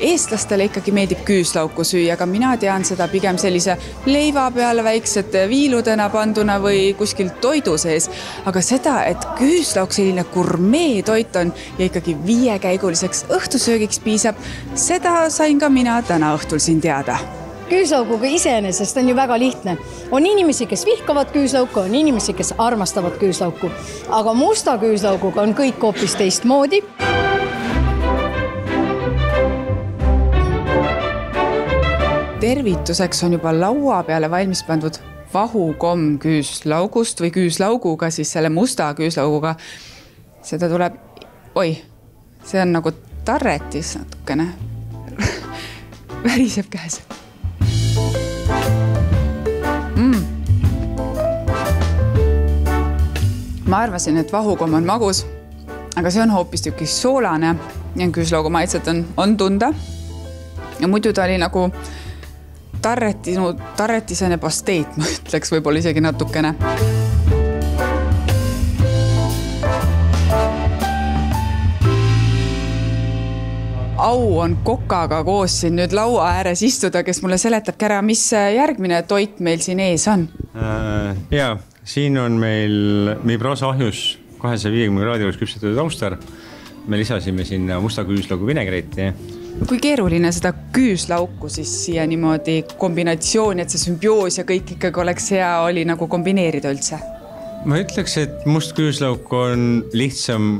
Eestlastele ikkagi meeldib küüslauku süüa, aga mina tean seda pigem sellise leiva peale väiksete viiludena panduna või kuskil toidu sees. Aga seda, et küüslauk selline gurmeetoit on ja ikkagi 5-käiguliseks õhtusöögiks piisab, seda sain ka mina täna õhtul siin teada. Küüslauguga iseenesest on ju väga lihtne. On inimesi, kes vihkavad küüslauku, on inimesi, kes armastavad küüslauku. Aga musta küüslauguga on kõik hoopis teistmoodi. Tervituseks on juba laua peale valmis pandud vahukomm küüslaugust või küüslauguga, siis selle musta küüslauguga. Seda tuleb, see on nagu tarretis natukene. Väriseb käes. Ma arvasin, et vahukomm on magus, aga see on hoopis tükki soolane ja küüslaugu maitset on tunda. Ja muidu ta oli nagu tarretisene pasteet, ma ütleks võib-olla isegi natukene. Au on kokaga koos siin nüüd laua ääres istuda, kes mulle seletab ära, mis järgmine toit meil siin ees on. Jaa, siin on meil Mibrosa ahjus 250 kraadilus küpsetatud auster. Me lisasime sinna musta küüslaugu vinegretti. Kui keeruline seda küüslauku siis siia niimoodi kombinatsiooni, et see sümbioos ja kõik ikkagi oleks hea oli nagu kombineerida üldse? Ma ütleks, et must küüslauk on lihtsam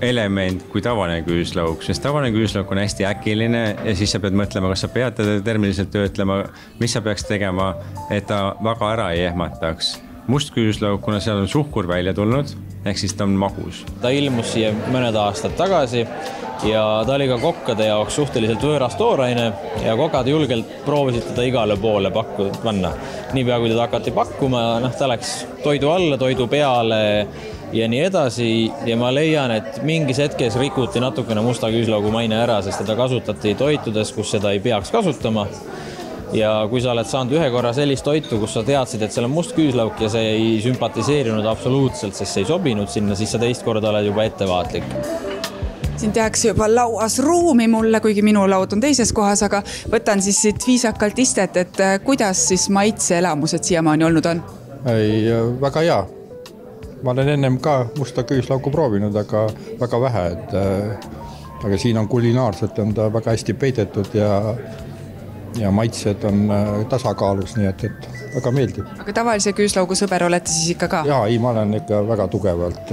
element kui tavaline küüslauk, sest tavaline küüslauk on hästi äkiline ja siis sa pead mõtlema, kas sa pead teda termiliselt töötlema, mis sa peaks tegema, et ta väga ära ei ehmataks. Must küüslauk, kuna seal on suhkur välja tulnud, ehk siis ta on magus. Ta ilmus siia mõned aastad tagasi ja ta oli ka kokkade jaoks suhteliselt võõras tooraine ja kokad julgelt proovisid teda igale poole panna. Niipea kui teda hakati pakkuma, ta läks toidu alla, toidu peale ja nii edasi. Ja ma leian, et mingis hetkes rikuti natukene musta küüslaugu maine ära, sest teda kasutati toitudes, kus seda ei peaks kasutama. Ja kui sa oled saanud ühe korra sellist toitu, kus sa teadsid, et seal on must küüslauk ja see ei sümpatiseerinud absoluutselt, sest see ei sobinud sinna, siis sa teist korda oled juba ettevaatlik. Siin tehakse juba lauas ruumi mulle, kuigi minu laud on teises kohas, aga võtan siis siit viisakalt istet, et kuidas siis maitseelamused siiamaani olnud on? Väga hea. Ma olen ennem ka musta küüslauku proovinud, aga väga vähe. Aga siin on kulinaarselt on ta väga hästi peidetud ja maitsed on tasakaalus, nii et väga meeldib. Aga tavalise küüslaugu sõber olete siis ikka ka? Jaa, ma olen ikka väga tugevalt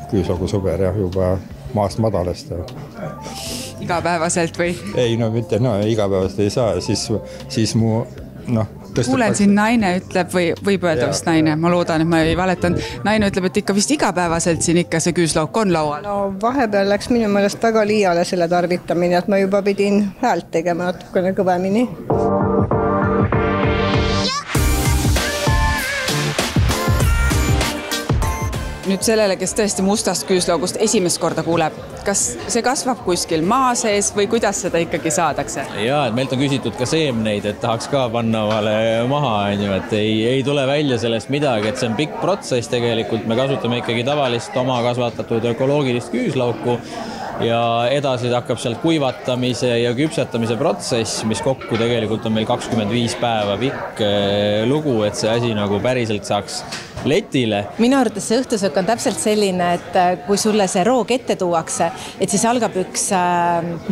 küüslaugu sõber ja juba maast madalast. Igapäevaselt või? Ei, mitte igapäevast ei saa, siis mu kuulen siin naine ütleb või võib öelda vist naine, ma loodan, et ma ei valetan. Naine ütleb, et ikka vist igapäevaselt siin ikka see küüslauk on laual. No vahepeal läks minu meelest väga liiale selle tarvitamine, et ma juba pidin häält tegema natukene kõvemini. Nüüd sellele, kes tõesti mustast küüslaugust esimest korda kuuleb, kas see kasvab kuskil maa sees või kuidas seda ikkagi saadakse? Jaa, et meilt on küsitud ka seemneid, et tahaks ka panna vale maha, et ei tule välja sellest midagi, et see on pikk protsess tegelikult. Me kasutame ikkagi tavalist oma kasvatatud ökoloogilist küüslauku ja edasi hakkab sealt kuivatamise ja küpsetamise protsess, mis kokku tegelikult on meil 25 päeva pikk lugu, et see asi nagu päriselt saaks letile. Minu arvates see õhtusöök on täpselt selline, et kui sulle see roog ette tuuakse, et siis algab üks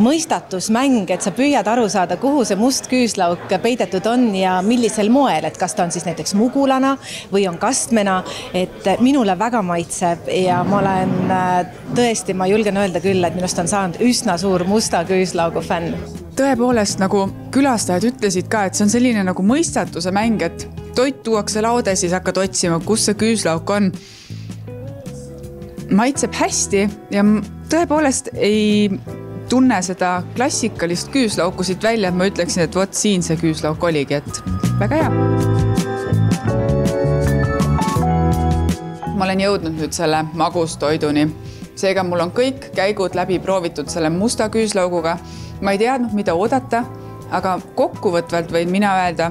mõistatusmäng, et sa püüad aru saada, kuhu see must küüslauk peidetud on ja millisel moel, et kas ta on siis näiteks mugulana või on kastmena, et minule väga maitseb ja ma olen tõesti, ma julgen öelda küll, et minust on saanud üsna suur musta küüslaugu fänn. Tõepoolest, nagu külastajad ütlesid ka, et see on selline nagu mõistatuse mäng, et toit tuuakse laude, siis hakkad otsima, kus see küüslauk on. Maitseb hästi ja tõepoolest ei tunne seda klassikalist küüslauku siit välja, et ma ütleksin, et vot siin see küüslauk oligi, et väga hea. Ma olen jõudnud nüüd selle magustoiduni. Seega mul on kõik käigud läbi proovitud selle musta küüslauguga. Ma ei teadnud, mida oodata, aga kokkuvõtvalt võin mina öelda,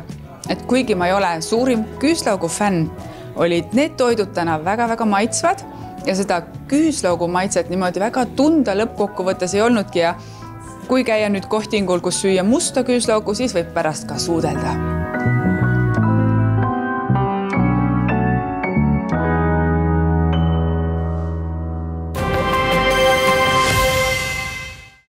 et kuigi ma ei ole suurim küüslaugu fänn, olid need toidud täna väga-väga maitsvad ja seda küüslaugu maitset niimoodi väga tunda lõppkokkuvõttes ei olnudki ja Kui käia nüüd kohtingul, kus süüa musta küüslauku, siis võib pärast ka suudelda.